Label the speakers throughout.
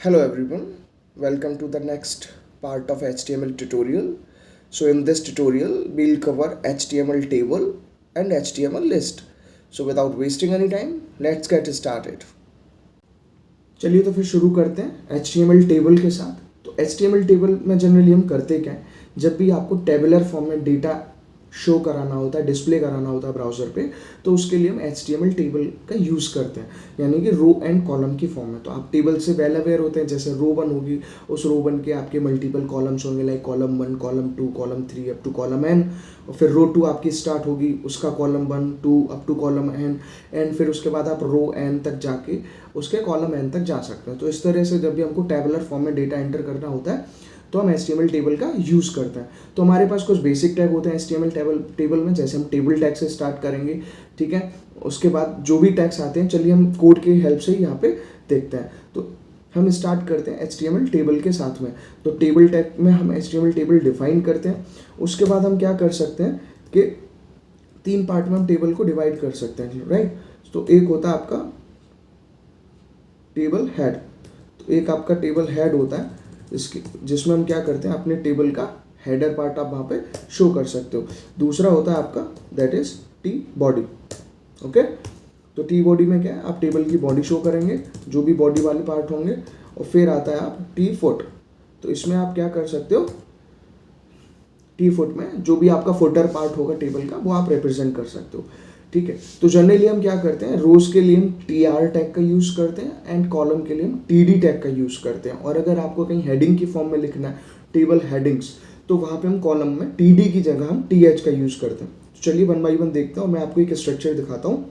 Speaker 1: Hello everyone, welcome to the next part of HTML tutorial. So in this tutorial, we'll cover HTML table and HTML list. So without wasting any time, let's get started. चलिए तो फिर शुरू करते हैं HTML table के साथ। तो HTML table में जनरली हम करते क्या है, जब भी आपको टेबुलर फॉर्म में डेटा शो कराना होता है, डिस्प्ले कराना होता है ब्राउज़र पे, तो उसके लिए हम HTML टेबल का यूज़ करते हैं, यानी कि रो एंड कॉलम की फॉर्म में। तो आप टेबल से वेल अवेयर होते हैं, जैसे रो वन होगी, उस रो वन के आपके मल्टीपल कॉलम्स होंगे, like column one, column two, column three up to column N, और फिर रो टू आपकी स्टार्ट होगी, उसका column one two up to column N, and फिर उसके बाद आप रो एन तक जाके उसके कॉलम एन तक जा सकते हैं। तो इस तरह से जब भी हमको टेबुलर फॉर्म में डेटा एंटर करना होता है तो हम HTML टेबल का यूज़ करते हैं। तो हमारे पास कुछ बेसिक टैग होते हैं HTML टेबल में, जैसे हम टेबल टैग से स्टार्ट करेंगे, ठीक है। उसके बाद जो भी टैग्स आते हैं, चलिए हम कोड की हेल्प से यहाँ पे देखते हैं। तो हम स्टार्ट करते हैं HTML टेबल के साथ में। तो टेबल टैग में हम HTML टेबल डिफाइन करते हैं। उसके बाद हम क्या कर सकते हैं कि 3 पार्ट में हम टेबल को डिवाइड कर सकते हैं, राइट। तो एक होता है आपका टेबल हेड। तो एक आपका टेबल हेड होता है इसके, जिसमें हम क्या करते हैं, अपने टेबल का हेडर पार्ट आप वहाँ पे शो कर सकते हो। दूसरा होता है आपका that is T body. Okay, तो टी बॉडी में क्या है, आप टेबल की बॉडी शो करेंगे, जो भी बॉडी वाले पार्ट होंगे। और फिर आता है आप टी फुट। तो इसमें आप क्या कर सकते हो, टी फुट में जो भी आपका फुटर पार्ट होगा टेबल का, वो आप रिप्रेजेंट कर सकते हो, ठीक है। तो जनरली हम क्या करते हैं, रोज के लिए हम TR टैग का यूज़ करते हैं एंड कॉलम के लिए हम TD टैग का यूज़ करते हैं। और अगर आपको कहीं हेडिंग की फॉर्म में लिखना है, टेबल हेडिंग्स, तो वहाँ पे हम कॉलम में TD की जगह हम TH का यूज़ करते हैं। तो चलिए वन बाई वन देखते हैं और मैं आपको एक स्ट्रक्चर दिखाता हूँ।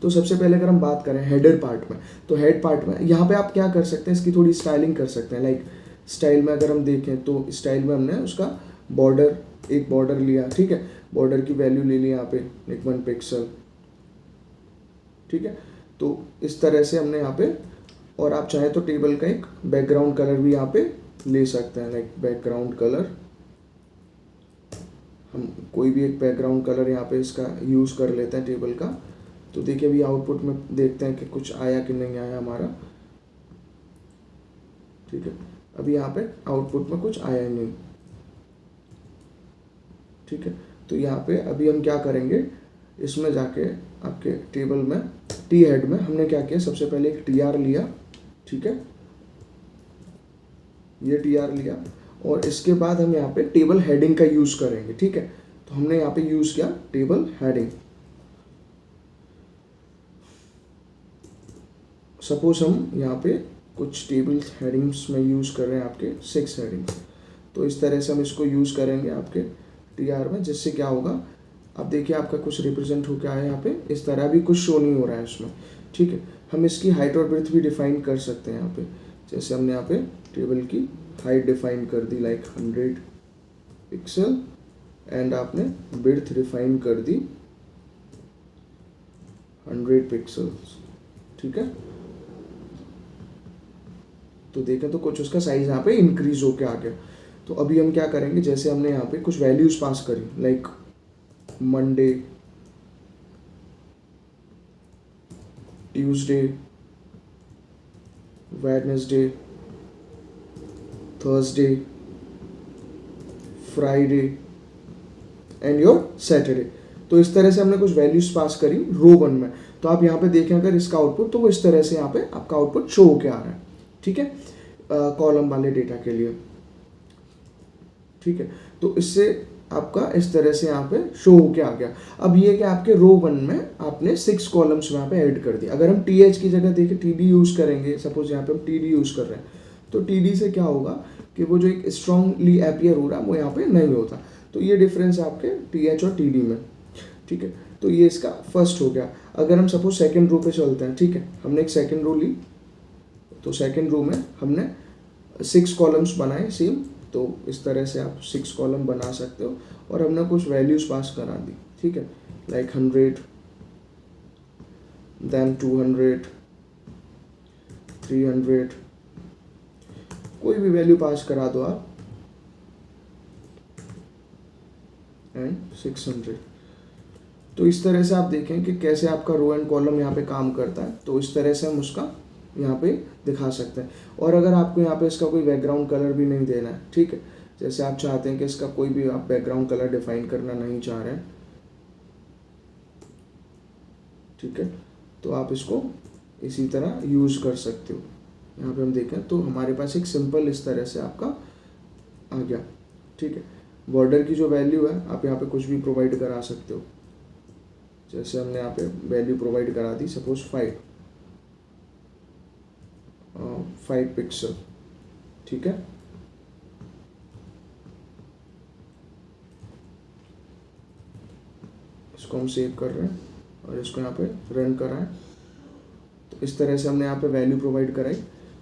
Speaker 1: तो सबसे पहले अगर हम बात करें हेडर पार्ट में, तो हेड पार्ट में यहाँ पे आप क्या कर सकते हैं, इसकी थोड़ी स्टाइलिंग कर सकते हैं। लाइक स्टाइल में अगर हम देखें तो स्टाइल में हमने उसका बॉर्डर, एक बॉर्डर लिया, ठीक है। बॉर्डर की वैल्यू ले ली यहाँ पे एक 1 पिक्सल, ठीक है। तो इस तरह से हमने यहाँ पे, और आप चाहें तो टेबल का एक बैकग्राउंड कलर भी यहाँ पे ले सकते हैं। लाइक बैकग्राउंड कलर, हम कोई भी एक बैकग्राउंड कलर यहाँ पे इसका यूज़ कर लेते हैं टेबल का। तो देखिए अभी आउटपुट में देखते हैं कि कुछ आया कि नहीं आया हमारा, ठीक है। अभी यहाँ पे आउटपुट में कुछ आया ही नहीं, ठीक है। तो यहाँ पे अभी हम क्या करेंगे, इसमें जाके आपके टेबल में टी हेड में हमने क्या किया, सबसे पहले एक TR लिया, ठीक है। ये TR लिया और इसके बाद हम यहाँ पे टेबल हेडिंग का यूज़ करेंगे, ठीक है। तो हमने यहाँ पे यूज़ किया टेबल हेडिंग। सपोज हम यहाँ पे कुछ टेबल हेडिंग्स में यूज़ कर रहे हैं आपके 6 हेडिंग्स। तो इस तरह से हम इसको यूज़ करेंगे आपके TR में, जिससे क्या होगा, अब देखिए आपका कुछ रिप्रेजेंट होकर आया यहाँ पे इस तरह, भी कुछ शो नहीं हो रहा है इसमें, ठीक है। हम इसकी हाइट और ब्रेथ भी डिफाइन कर सकते हैं यहाँ पे। जैसे हमने यहाँ पे टेबल की हाइट डिफाइन कर दी लाइक 100 पिक्सल, एंड आपने ब्रेथ डिफाइन कर दी 100 पिक्सल्स, ठीक है। तो देखें तो कुछ उसका साइज यहाँ पे इंक्रीज होके आ गया। तो अभी हम क्या करेंगे, जैसे हमने यहाँ पे कुछ वैल्यूज पास करी, like Monday, Tuesday, Wednesday, Thursday, Friday and your Saturday. तो इस तरह से हमने कुछ वैल्यूज पास करी रो वन में। तो आप यहाँ पे देखें अगर इसका आउटपुट, तो वो इस तरह से यहाँ पे आपका आउटपुट शो होके आ रहा है, ठीक है, कॉलम वाले डेटा के लिए, ठीक है। तो इससे आपका इस तरह से यहाँ पे शो होके आ गया। अब ये कि आपके रो वन में आपने 6 कॉलम्स यहाँ पे ऐड कर दिए। अगर हम TH की जगह देखें TD यूज़ करेंगे, सपोज यहाँ पे हम TD यूज़ कर रहे हैं, तो TD से क्या होगा कि वो जो एक स्ट्रांगली अपीयर हो रहा है वो यहाँ पे नहीं होता। तो ये डिफरेंस है आपके TH और TD में, ठीक है। तो ये इसका फर्स्ट हो गया। अगर हम सपोज सेकेंड रो पे चलते हैं, ठीक है, हमने एक सेकेंड रो ली, तो सेकेंड रो में हमने 6 कॉलम्स बनाए सेम। तो इस तरह से आप 6 कॉलम बना सकते हो, और हमने कुछ वैल्यूज पास करा दी, ठीक है, लाइक 100, देन 200, 300, कोई भी वैल्यू पास करा दो आप, एंड 600। तो इस तरह से आप देखें कि कैसे आपका रो एंड कॉलम यहाँ पे काम करता है। तो इस तरह से हम उसका यहाँ पे दिखा सकते हैं। और अगर आपको यहाँ पे इसका कोई बैकग्राउंड कलर भी नहीं देना है, ठीक है, जैसे आप चाहते हैं कि इसका कोई भी आप बैकग्राउंड कलर डिफाइन करना नहीं चाह रहे हैं, ठीक है, तो आप इसको इसी तरह यूज़ कर सकते हो। यहाँ पे हम देखें तो हमारे पास एक सिंपल इस तरह से आपका आ गया, ठीक है। बॉर्डर की जो वैल्यू है आप यहाँ पे कुछ भी प्रोवाइड करा सकते हो, जैसे हमने यहाँ पे वैल्यू प्रोवाइड करा दी सपोज 5 पिक्सल, ठीक है। इसको हम सेव कर रहे हैं और इसको यहाँ पे रन कराएं। तो इस तरह से हमने यहाँ पे वैल्यू प्रोवाइड कराई,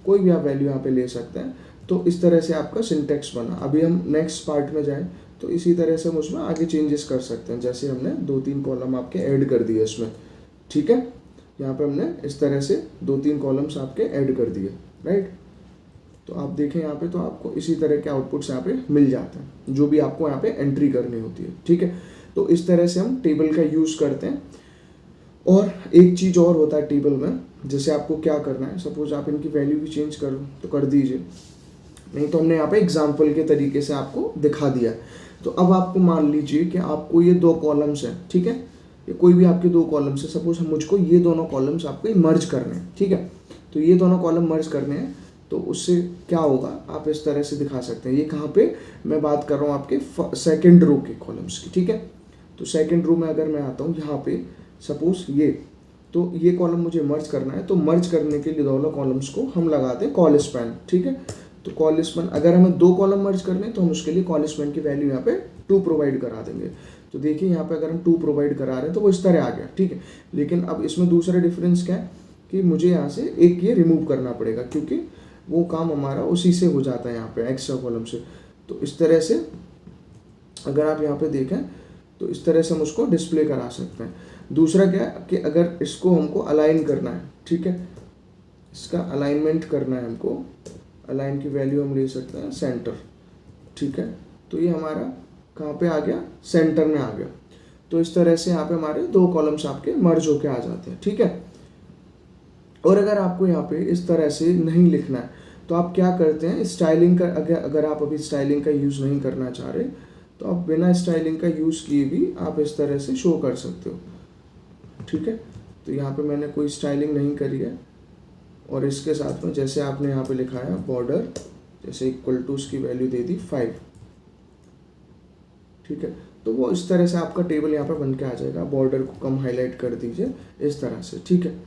Speaker 1: कोई भी आप वैल्यू यहाँ पे ले सकते हैं। तो इस तरह से आपका सिंटेक्स बना। अभी हम नेक्स्ट पार्ट में जाएं तो इसी तरह से हम उसमें आगे चेंजेस कर सकते हैं, जैसे हमने 2-3 कॉलम आपके ऐड कर दिए इसमें, ठीक है। यहाँ पे हमने इस तरह से 2-3 कॉलम्स आपके ऐड कर दिए, राइट। तो आप देखें यहाँ पे तो आपको इसी तरह के आउटपुट्स यहाँ पे मिल जाते हैं, जो भी आपको यहाँ पे एंट्री करनी होती है, ठीक है। तो इस तरह से हम टेबल का यूज़ करते हैं। और एक चीज़ और होता है टेबल में, जैसे आपको क्या करना है, सपोज आप इनकी वैल्यू भी चेंज कर तो कर दीजिए, नहीं तो हमने यहाँ पे एग्जाम्पल के तरीके से आपको दिखा दिया। तो अब आपको मान लीजिए कि आपको ये 2 कॉलम्स हैं, ठीक है, ये कोई भी आपके 2 कॉलम्स है, सपोज मुझको ये दोनों कॉलम्स आपको मर्ज करने हैं, ठीक है। तो ये दोनों कॉलम मर्ज करने हैं, तो उससे क्या होगा आप इस तरह से दिखा सकते हैं। ये कहाँ पे मैं बात कर रहा हूँ आपके सेकेंड रो के कॉलम्स की, ठीक है। तो सेकेंड रो में अगर मैं आता हूँ यहाँ पे सपोज तो ये कॉलम मुझे मर्ज करना है, तो मर्ज करने के लिए दोनों कॉलम्स को हम लगाते हैं कॉल स्पैन, ठीक है। तो कॉल स्पैन अगर हमें 2 कॉलम मर्ज करने हैं तो हम उसके लिए कॉल स्पैन की वैल्यू यहाँ पे 2 प्रोवाइड करा देंगे। तो देखिए यहाँ पे अगर हम 2 प्रोवाइड करा रहे हैं तो वो इस तरह आ गया, ठीक है। लेकिन अब इसमें दूसरा डिफरेंस क्या है कि मुझे यहाँ से एक ये रिमूव करना पड़ेगा, क्योंकि वो काम हमारा उसी से हो जाता है यहाँ पे एक्स्ट्रा कॉलम से। तो इस तरह से अगर आप यहाँ पे देखें तो इस तरह से हम उसको डिस्प्ले करा सकते हैं। दूसरा क्या है कि अगर इसको हमको अलाइन करना है, ठीक है, इसका अलाइनमेंट करना है हमको, अलाइन की वैल्यू हम ले सकते हैं सेंटर, ठीक है। तो ये हमारा कहाँ पे आ गया, सेंटर में आ गया। तो इस तरह से यहाँ पे हमारे 2 कॉलम्स आपके मर्ज होके आ जाते हैं, ठीक है। और अगर आपको यहाँ पे इस तरह से नहीं लिखना है तो आप क्या करते हैं, स्टाइलिंग का अगर आप अभी स्टाइलिंग का यूज़ नहीं करना चाह रहे तो आप बिना स्टाइलिंग का यूज़ किए भी आप इस तरह से शो कर सकते हो, ठीक है। तो यहाँ पे मैंने कोई स्टाइलिंग नहीं करी है, और इसके साथ में जैसे आपने यहाँ पे लिखा है बॉर्डर, जैसे इक्वल टू उसकी वैल्यू दे दी 5, ठीक है। तो वो इस तरह से आपका टेबल यहाँ पे बन के आ जाएगा। बॉर्डर को कम हाईलाइट कर दीजिए इस तरह से, ठीक है।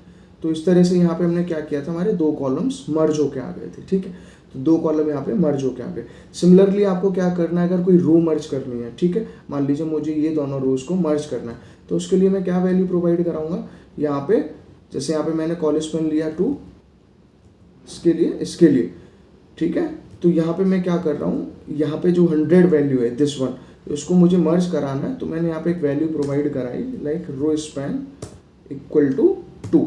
Speaker 1: तो इस तरह से यहाँ पे हमने क्या किया था, हमारे 2 कॉलम्स मर्ज होके आ गए थे, ठीक है। तो 2 कॉलम यहाँ पे मर्ज होके आ गए। सिमिलरली आपको क्या करना है, अगर कोई रो मर्ज करनी है, ठीक है, मान लीजिए मुझे ये दोनों रोज को मर्ज करना है, तो उसके लिए मैं क्या वैल्यू प्रोवाइड कराऊंगा यहाँ पे, जैसे यहाँ पे मैंने कॉल स्पैन लिया 2 इसके लिए, ठीक है। तो यहाँ पे मैं क्या कर रहा हूँ, यहाँ पे जो 100 वैल्यू है दिस वन, उसको मुझे मर्ज कराना है, तो मैंने यहाँ पे एक वैल्यू प्रोवाइड कराई like row span equal to 2,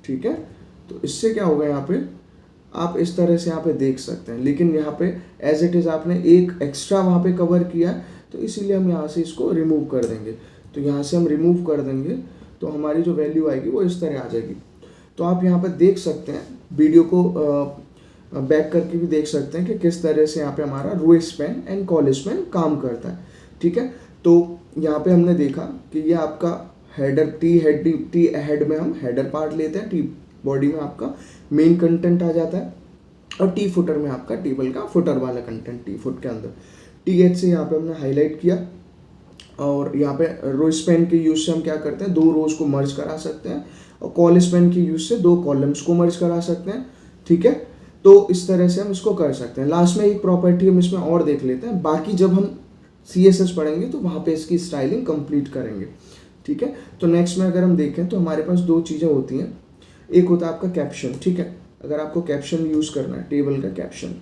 Speaker 1: ठीक है। तो इससे क्या होगा, यहाँ पे आप इस तरह से यहाँ पे देख सकते हैं, लेकिन यहाँ पे एज इट इज़ आपने एक एक्स्ट्रा वहाँ पे कवर किया, तो इसीलिए हम यहाँ से इसको रिमूव कर देंगे। तो यहाँ से हम रिमूव कर देंगे तो हमारी जो वैल्यू आएगी वो इस तरह आ जाएगी। तो आप यहाँ पे देख सकते हैं, वीडियो को बैक करके भी देख सकते हैं कि किस तरह से यहाँ पे हमारा row span and col span काम करता है, ठीक है। तो यहाँ पे हमने देखा कि ये आपका हेडर टी हेड में हम हेडर पार्ट लेते हैं, टी बॉडी में आपका मेन कंटेंट आ जाता है, और टी फुटर में आपका टेबल का फुटर वाला कंटेंट टी फुट के अंदर। टी एच से यहाँ पे हमने हाईलाइट किया, और यहाँ पे रो स्पैन के यूज से हम क्या करते हैं, 2 रोज को मर्ज करा सकते हैं, और कॉल स्पैन के यूज से 2 कॉलम्स को मर्ज करा सकते हैं, ठीक है। तो इस तरह से हम इसको कर सकते हैं। लास्ट में एक प्रॉपर्टी हम इसमें और देख लेते हैं, बाकी जब हम CSS पढ़ेंगे तो वहाँ पे इसकी स्टाइलिंग कंप्लीट करेंगे, ठीक है। तो नेक्स्ट में अगर हम देखें तो हमारे पास 2 चीज़ें होती हैं, एक होता है आपका कैप्शन, ठीक है। अगर आपको कैप्शन यूज़ करना है, टेबल का कैप्शन,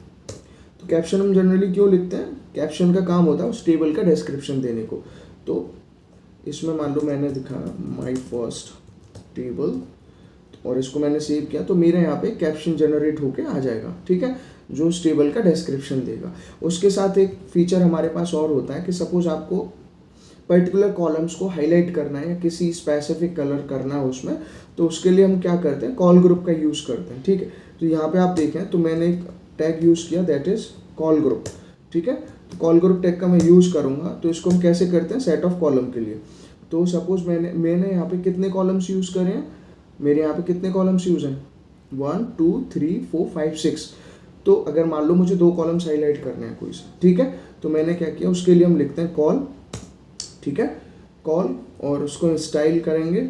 Speaker 1: तो कैप्शन हम जनरली क्यों लिखते हैं, कैप्शन का काम होता है उस टेबल का डिस्क्रिप्शन देने को। तो इसमें मान लो मैंने दिखा माय फर्स्ट टेबल, और इसको मैंने सेव किया, तो मेरे यहाँ पे कैप्शन जनरेट होके आ जाएगा, ठीक है, जो उस टेबल का डिस्क्रिप्शन देगा। उसके साथ एक फीचर हमारे पास और होता है कि सपोज आपको पर्टिकुलर कॉलम्स को हाईलाइट करना है या किसी स्पेसिफिक कलर करना है उसमें, तो उसके लिए हम क्या करते हैं, कॉल ग्रुप का यूज़ करते हैं। ठीक है, तो यहाँ पे आप देखें तो मैंने एक टैग यूज़ किया, दैट इज़ कॉल ग्रुप। ठीक है, तो कॉल ग्रुप टैग का मैं यूज़ करूँगा। तो इसको हम कैसे करते हैं, सेट ऑफ कॉलम के लिए। तो सपोज मैंने यहाँ पे कितने कॉलम्स यूज़ करे हैं, मेरे यहाँ पे कितने कॉलम्स यूज़ हैं, 1 2 3 4 5 6। तो अगर मान लो मुझे 2 कॉलम्स हाईलाइट करने हैं कोई से, ठीक है, तो मैंने क्या किया, उसके लिए हम लिखते हैं कॉल। ठीक है, कॉल, और उसको स्टाइल करेंगे।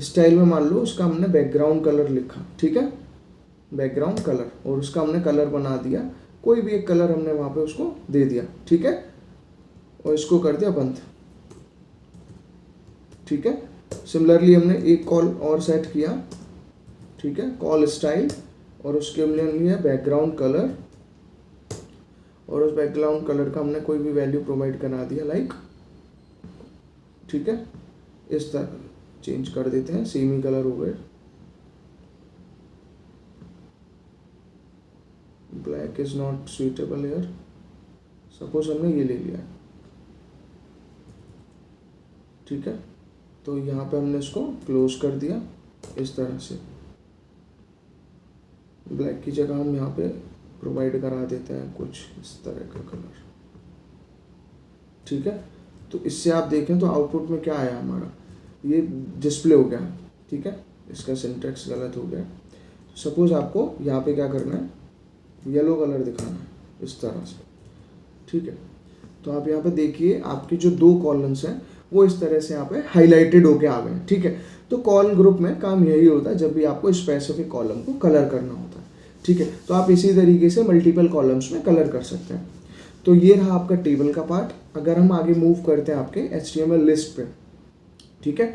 Speaker 1: स्टाइल में मान लो उसका हमने बैकग्राउंड कलर लिखा। ठीक है, बैकग्राउंड कलर, और उसका हमने कलर बना दिया, कोई भी एक कलर हमने वहाँ पे उसको दे दिया। ठीक है, और इसको कर दिया बंद। ठीक है, सिमिलरली हमने एक कॉल और सेट किया। ठीक है, कॉल स्टाइल, और उसके हमने लिया बैकग्राउंड कलर, और उस बैकग्राउंड कलर का हमने कोई भी वैल्यू प्रोवाइड करा दिया, लाइक। ठीक है, इस तरह चेंज कर देते हैं, सेम ही कलर हो गए। Black is not suitable here, suppose हमने ये ले लिया। ठीक है, तो यहाँ पे हमने इसको क्लोज कर दिया इस तरह से। ब्लैक की जगह हम यहाँ पे प्रोवाइड करा देते हैं कुछ इस तरह का कलर। ठीक है, तो इससे आप देखें तो आउटपुट में क्या आया हमारा, ये डिस्प्ले हो गया। ठीक है, इसका सिंटैक्स गलत हो गया। सपोज आपको यहाँ पे क्या करना है, येलो कलर दिखाना है इस तरह से। ठीक है, तो आप यहाँ पे देखिए आपके जो 2 कॉलम्स हैं वो इस तरह से यहाँ पे हाईलाइटेड होके आ गए हैं। ठीक है, तो कॉल ग्रुप में काम यही होता है जब भी आपको स्पेसिफिक कॉलम को कलर करना होता है। ठीक है, तो आप इसी तरीके से मल्टीपल कॉलम्स में कलर कर सकते हैं। तो ये रहा आपका टेबल का पार्ट। अगर हम आगे मूव करते हैं आपके HTML लिस्ट पे, ठीक है,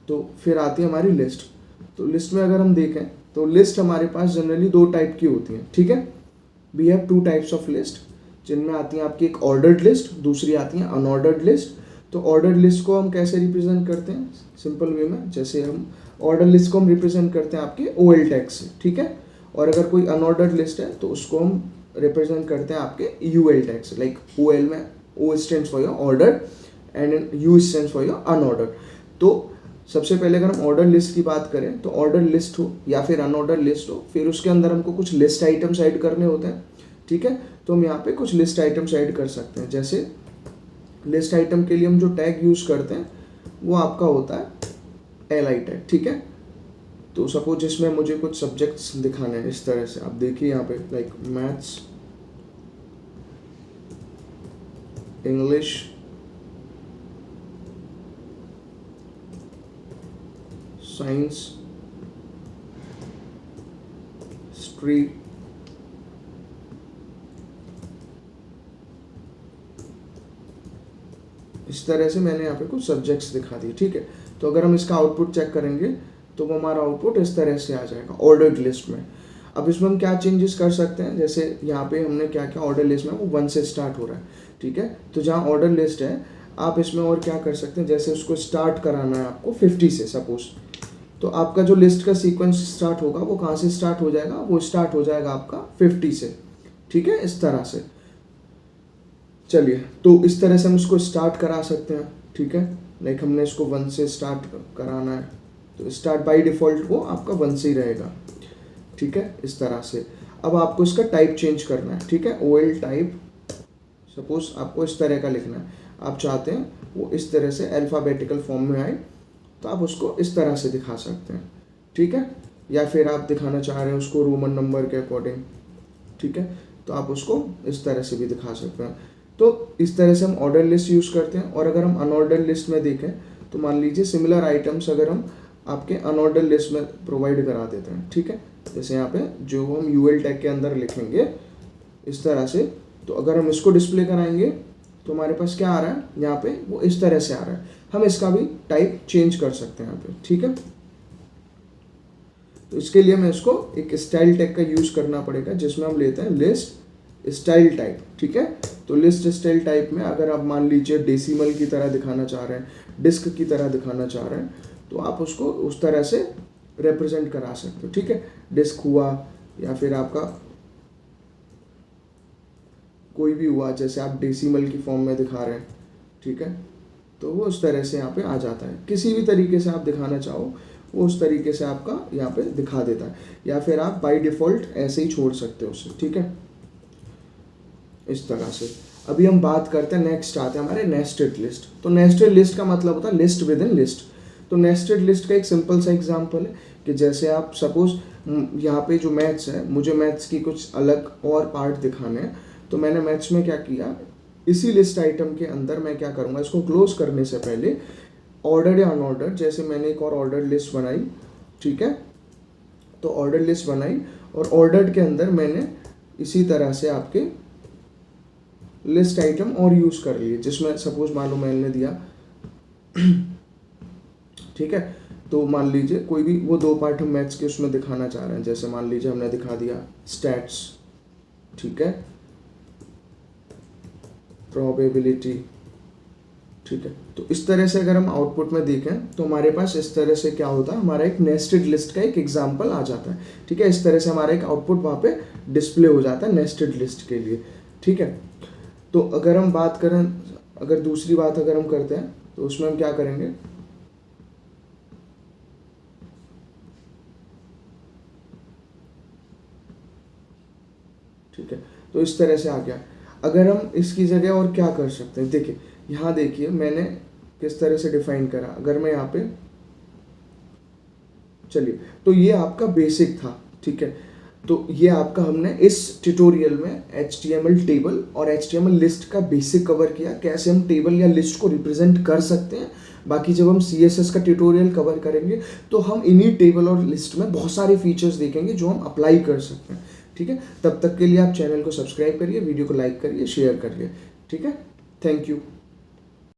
Speaker 1: तो फिर आती है हमारी लिस्ट। तो लिस्ट में अगर हम देखें तो लिस्ट हमारे पास जनरली 2 टाइप की होती हैं। ठीक है, we have 2 types of list, जिनमें आती है आपकी एक ऑर्डर्ड लिस्ट, दूसरी आती है अनऑर्डर्ड लिस्ट। तो ऑर्डर्ड लिस्ट को हम कैसे रिप्रेजेंट करते हैं, सिंपल वे में, जैसे हम ऑर्डर लिस्ट को हम रिप्रेजेंट करते हैं आपके OL टैग से। ठीक है, और अगर कोई अनऑर्डर्ड लिस्ट है तो उसको हम रिप्रेजेंट करते हैं आपके UL टैग से। लाइक OL में O stands for your ordered and U stands for your unordered. तो सबसे पहले अगर हम ऑर्डर लिस्ट की बात करें तो ऑर्डर लिस्ट हो या फिर अनऑर्डर लिस्ट हो, फिर उसके अंदर हमको कुछ लिस्ट आइटम्स ऐड करने होते हैं। ठीक है, तो हम यहाँ पे कुछ लिस्ट आइटम्स ऐड कर सकते हैं। जैसे लिस्ट आइटम के लिए हम जो टैग यूज़ करते हैं वो आपका होता है LI टैग। ठीक है, तो सपोज जिसमें मुझे कुछ सब्जेक्ट्स दिखाने हैं इस तरह से, आप देखिए यहाँ पे, like maths, English, science, history, इस तरह से मैंने यहाँ पे कुछ सब्जेक्ट्स दिखा दिए। ठीक है, तो अगर हम इसका आउटपुट चेक करेंगे तो वो हमारा आउटपुट इस तरह से आ जाएगा ऑर्डर्ड लिस्ट में। अब इसमें हम क्या चेंजेस कर सकते हैं, जैसे यहाँ पे हमने क्या किया, ऑर्डर लिस्ट में वो 1 से स्टार्ट हो रहा है। ठीक है, तो जहाँ ऑर्डर लिस्ट है आप इसमें और क्या कर सकते हैं, जैसे उसको स्टार्ट कराना है आपको 50 से सपोज, तो आपका जो लिस्ट का सीक्वेंस स्टार्ट होगा वो कहाँ से स्टार्ट हो जाएगा, वो स्टार्ट हो जाएगा आपका 50 से। ठीक है, इस तरह से। चलिए, तो इस तरह से हम इसको स्टार्ट करा सकते हैं। ठीक है, लाइक हमने इसको 1 से स्टार्ट कराना है तो स्टार्ट बाय डिफ़ॉल्ट वो आपका 1 से ही रहेगा। ठीक है, इस तरह से। अब आपको इसका टाइप चेंज करना है। ठीक है, OL टाइप सपोज आपको इस तरह का लिखना है, आप चाहते हैं वो इस तरह से अल्फ़ाबेटिकल फॉर्म में आए तो आप उसको इस तरह से दिखा सकते हैं। ठीक है, या फिर आप दिखाना चाह रहे हैं उसको रोमन नंबर के अकॉर्डिंग। ठीक है, तो आप उसको इस तरह से भी दिखा सकते हैं। तो इस तरह से हम ऑर्डर लिस्ट यूज़ करते हैं। और अगर हम अनऑर्डर लिस्ट में देखें तो मान लीजिए सिमिलर आइटम्स अगर हम आपके अनऑर्डर लिस्ट में प्रोवाइड करा देते हैं। ठीक है, जैसे यहाँ पे जो हम UL टैग के अंदर लिखेंगे इस तरह से, तो अगर हम इसको डिस्प्ले कराएंगे तो हमारे पास क्या आ रहा है, यहाँ पे वो इस तरह से आ रहा है। हम इसका भी टाइप चेंज कर सकते हैं यहाँ पे। ठीक है, तो इसके लिए हमें इसको एक स्टाइल टैग का यूज़ करना पड़ेगा, जिसमें हम लेते हैं लिस्ट स्टाइल टाइप। ठीक है, तो लिस्ट स्टाइल टाइप में अगर आप मान लीजिए डेसिमल की तरह दिखाना चाह रहे हैं, डिस्क की तरह दिखाना चाह रहे हैं, तो आप उसको उस तरह से रिप्रेजेंट करा सकते हो। ठीक है, डिस्क हुआ या फिर आपका कोई भी हुआ, जैसे आप डेसिमल की फॉर्म में दिखा रहे हैं। ठीक है, तो वो उस तरह से यहाँ पे आ जाता है। किसी भी तरीके से आप दिखाना चाहो वो उस तरीके से आपका यहाँ पे दिखा देता है, या फिर आप बाय डिफ़ॉल्ट ऐसे ही छोड़ सकते हो उसे, ठीक है, इस तरह से। अभी हम बात करते हैं, नेक्स्ट आते हैं हमारे नेस्टेड लिस्ट। तो नेस्टेड लिस्ट का मतलब होता है लिस्ट विद इन लिस्ट। तो नेस्टेड लिस्ट का एक सिंपल सा एग्जांपल है कि जैसे आप सपोज यहाँ पे जो मैथ्स है, मुझे मैथ्स की कुछ अलग और पार्ट दिखाने हैं, तो मैंने मैथ्स में क्या किया, इसी लिस्ट आइटम के अंदर मैं क्या करूँगा, इसको क्लोज करने से पहले ऑर्डर या अनऑर्डर, जैसे मैंने एक और ऑर्डर लिस्ट बनाई, ठीक है, तो ऑर्डर लिस्ट बनाई और ऑर्डर के अंदर मैंने इसी तरह से आपके लिस्ट आइटम और यूज़ कर लिए, जिसमें सपोज मान लो मैंने दिया ठीक है, तो मान लीजिए कोई भी वो 2 पार्ट हम मैथ्स के उसमें दिखाना चाह रहे हैं, जैसे मान लीजिए हमने दिखा दिया स्टैट्स, ठीक है, प्रोबेबिलिटी, ठीक है। तो इस तरह से अगर हम आउटपुट में देखें तो हमारे पास इस तरह से क्या होता है, हमारा एक नेस्टेड लिस्ट का एक एग्जांपल आ जाता है, ठीक है। इस तरह से हमारा एक आउटपुट वहाँ पे डिस्प्ले हो जाता है नेस्टेड लिस्ट के लिए, ठीक है। तो अगर हम बात करें, अगर दूसरी बात अगर हम करते हैं तो उसमें हम क्या करेंगे, ठीक है, तो इस तरह से आ गया। अगर हम इसकी जगह और क्या कर सकते हैं, देखिए यहाँ देखिए मैंने किस तरह से डिफाइन करा। अगर मैं यहाँ पे चलिए, तो ये आपका बेसिक था, ठीक है। तो ये आपका हमने इस ट्यूटोरियल में HTML टेबल और HTML लिस्ट का बेसिक कवर किया, कैसे हम टेबल या लिस्ट को रिप्रेजेंट कर सकते हैं। बाकी जब हम CSS का ट्यूटोरियल कवर करेंगे तो हम इन्हीं टेबल और लिस्ट में बहुत सारे फीचर्स देखेंगे जो हम अप्लाई कर सकते हैं, ठीक है। तब तक के लिए आप चैनल को सब्सक्राइब करिए, वीडियो को लाइक करिए, शेयर करिए, ठीक है। Thank you.